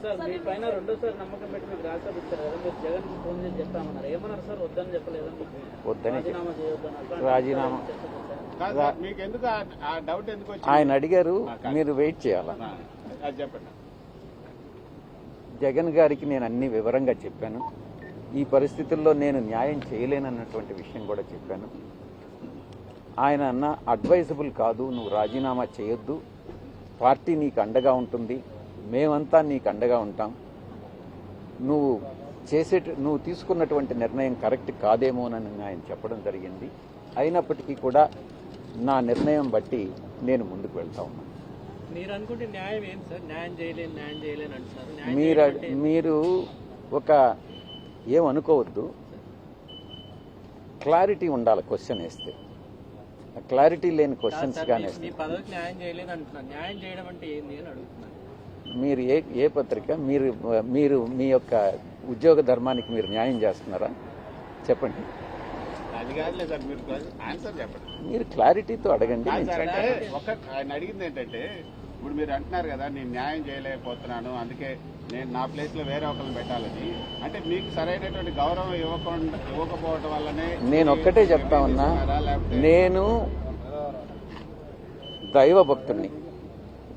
Sir మీ పైన రెండోసారి నమ్మకం పెట్టి మీకు రాజ్యసభ ఇచ్చారు కదా, మీరు జగన్ కి ఫోన్ చేసి చెప్పామన్నారు, ఏమన్నారు సార్? వద్దని చెప్పలేదా? వద్దని రాజీనామా చేయొద్దని రాజీనామా మీకు ఎందుకు ఆ డౌట్ ఎందుకు వచ్చింది? ఆయన అడిగారు, మీరు వెయిట్ చేయాలా? అది చెప్పండి. జగన్ గారికి నేను అన్ని వివరంగా చెప్పాను. ఈ పరిస్థితుల్లో నేను న్యాయం చేయలేనన్నటువంటి విషయం కూడా చెప్పాను. ఆయన అన్న అడ్వైజబుల్ కాదు, నువ్వు రాజీనామా చేయొద్దు, పార్టీ నీకు అండగా ఉంటుంది, మేమంతా నీకు అండగా ఉంటాం, నువ్వు తీసుకున్నటువంటి నిర్ణయం కరెక్ట్ కాదేమోనని ఆయన చెప్పడం జరిగింది. అయినప్పటికీ కూడా నా నిర్ణయం బట్టి నేను ముందుకు వెళ్తా ఉన్నాను. మీరు అనుకుంటే న్యాయం ఏంటి సార్? న్యాయం చేయలేని అంటున్నారు. మీరు ఒక ఏమనుకోవద్దు, క్లారిటీ ఉండాలి క్వశ్చన్ వేస్తే. క్లారిటీ లేని క్వశ్చన్స్ కానీ పదవికి న్యాయం చేయలేదు అంటున్నారు. న్యాయం చేయడం అంటే ఏంది అని అడుగుతున్నారు. మీరు ఏ పత్రిక మీరు మీ యొక్క ఉద్యోగ ధర్మానికి మీరు న్యాయం చేస్తున్నారా? చెప్పండి. అది కాదులే సార్, మీరు ఆన్సర్ చెప్పండి. మీరు క్లారిటీతో అడగండి. ఆయన అడిగింది ఏంటంటే, ఇప్పుడు మీరు అంటున్నారు కదా నేను న్యాయం చేయలేకపోతున్నాను, అందుకే నేను నా ప్లేస్ లో వేరే ఒకరిని పెట్టాలని. అంటే మీకు సరైనటువంటి గౌరవం ఇవ్వకపోవడం వల్లనే నేను ఒక్కటే చెప్తా ఉన్నా, నేను దైవ భక్తుడిని,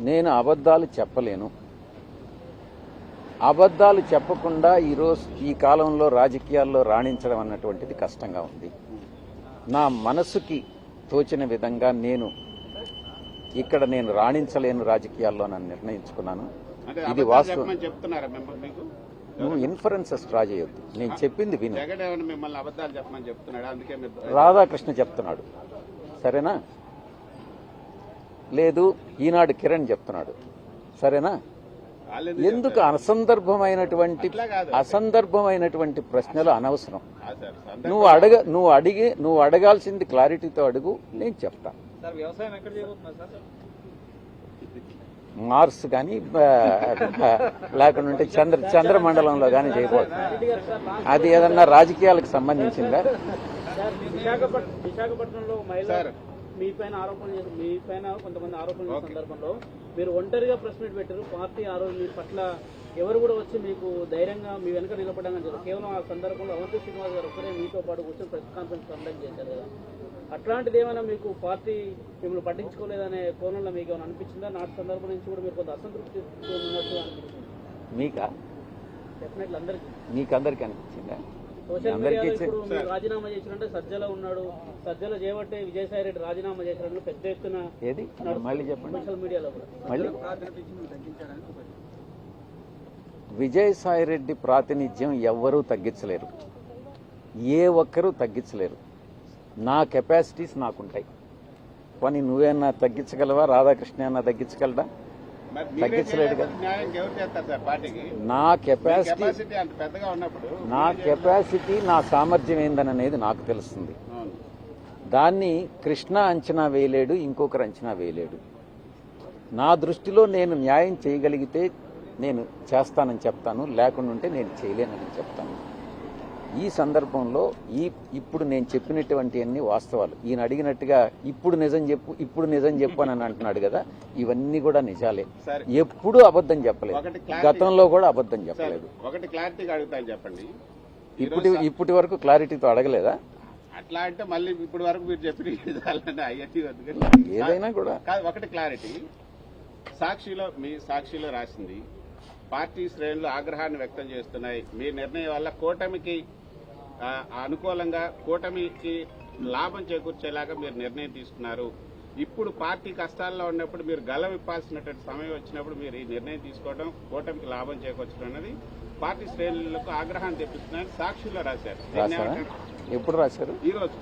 నేను అబద్ధాలు చెప్పలేను. అబద్ధాలు చెప్పకుండా ఈ కాలంలో రాజకీయాల్లో రాణించడం అన్నటువంటిది కష్టంగా ఉంది. నా మనసుకి తోచిన విధంగా నేను రాణించలేను రాజకీయాల్లో నన్ను నిర్ణయించుకున్నాను. ఇది వాస్తవం. నువ్వు ఇన్ఫరెన్సెస్ డ్రా చేయొద్దు, నేను చెప్పింది విను. రాధాకృష్ణ చెప్తున్నాడు, సరేనా? లేదు, ఈనాడు కిరణ్ చెప్తున్నాడు, సరేనా? ఎందుకు అసందర్భమైనటువంటి ప్రశ్నలు అనవసరం. నువ్వు అడగాల్సింది క్లారిటీతో అడుగు, నేను చెప్తాను. మార్స్ కానీ లేకుంటే చంద్రమండలంలో కానీ చేయబోతున్నా. అది ఏదన్నా రాజకీయాలకు సంబంధించిందా? విశాఖపట్నంలో మీ పైన కొంతమంది ఆరోపణల సందర్భంలో మీరు ఒంటరిగా ప్రెస్ మీట్ పెట్టారు. పార్టీ ఆ రోజు మీ పట్ల ఎవరు కూడా వచ్చి మీకు ధైర్యంగా మీ వెనక నిలబడడం చెప్పారు. కేవలం ఆ సందర్భంలో అవంతి శ్రీనివాస్ గారు ఒక్కరే మీతో పాటు కూర్చొని ప్రెస్ కాన్ఫరెన్స్ కండక్ట్ చేశారు కదా. అట్లాంటిది ఏమైనా మీకు పార్టీ మిమ్మల్ని పట్టించుకోలేదనే కోణంలో మీకు ఏమైనా అనిపించిందా? నాటి సందర్భం నుంచి కూడా మీరు కొంత అసంతృప్తి ఉన్నట్టు అనిపించింది. మీకా? డెఫినెట్లీ మీకందరికీ అనిపించిందా? సోషల్ మీడియాలో ఇప్పుడు మీరు రాజీనామా చేసినట్టే సజ్జల ఉన్నాడు, సజ్జల చేయబట్టే విజయసాయి రెడ్డి రాజీనామా చేసినట్టు పెద్ద ఎత్తున మళ్ళీ చెప్పండి. సోషల్ మీడియాలో కూడా మళ్ళీ విజయసాయి రెడ్డి ప్రాతినిధ్యం ఎవ్వరూ తగ్గించలేరు, ఏ ఒక్కరూ తగ్గించలేరు. నా కెపాసిటీస్ నాకుంటాయి. కానీ నువ్వేమన్నా తగ్గించగలవా? రాధాకృష్ణ అన్నా తగ్గించగలడా? తగ్గించలేడు కదా. నా కెపాసిటీ నా సామర్థ్యం ఏందనేది నాకు తెలుస్తుంది. దాన్ని కృష్ణ అంచనా వేయలేడు, ఇంకొకరు అంచనా వేయలేడు. నా దృష్టిలో నేను న్యాయం చేయగలిగితే నేను చేస్తానని చెప్తాను, లేకుండా ఉంటే నేను చేయలేనని చెప్తాను. ఈ సందర్భంలో ఇప్పుడు నేను చెప్పినటువంటి అన్ని వాస్తవాలు. ఈయన అడిగినట్టుగా ఇప్పుడు నిజం చెప్పు అని అంటున్నాడు కదా, ఇవన్నీ కూడా నిజాలే. ఎప్పుడూ అబద్ధం చెప్పలేదు, గతంలో కూడా అబద్ధం చెప్పలేదు. ఒకటి క్లారిటీగా అడుగుతాను, చెప్పండి. ఇప్పటి వరకు క్లారిటీతో అడగలేదా? అట్లా అంటే మళ్ళీ ఇప్పటి వరకు మీరు చెప్పిన ఏదైనా కూడా ఒకటి క్లారిటీ. సాక్షిలో రాసింది, పార్టీ శ్రేణులు ఆగ్రహాన్ని వ్యక్తం చేస్తున్నాయి. మీ నిర్ణయం వల్ల కూటమికి అనుకూలంగా, కూటమికి లాభం చేకూర్చేలాగా మీరు నిర్ణయం తీసుకున్నారు. ఇప్పుడు పార్టీ కష్టాల్లో ఉన్నప్పుడు మీరు గల విప్పాల్సినటువంటి సమయం వచ్చినప్పుడు మీరు ఈ నిర్ణయం తీసుకోవడం కూటమికి లాభం చేకూర్చడం అనేది పార్టీ శ్రేణులకు ఆగ్రహాన్ని తెప్పిస్తున్నారని సాక్షిలో రాశారు. ఎప్పుడు రాశారు? ఈ రోజు.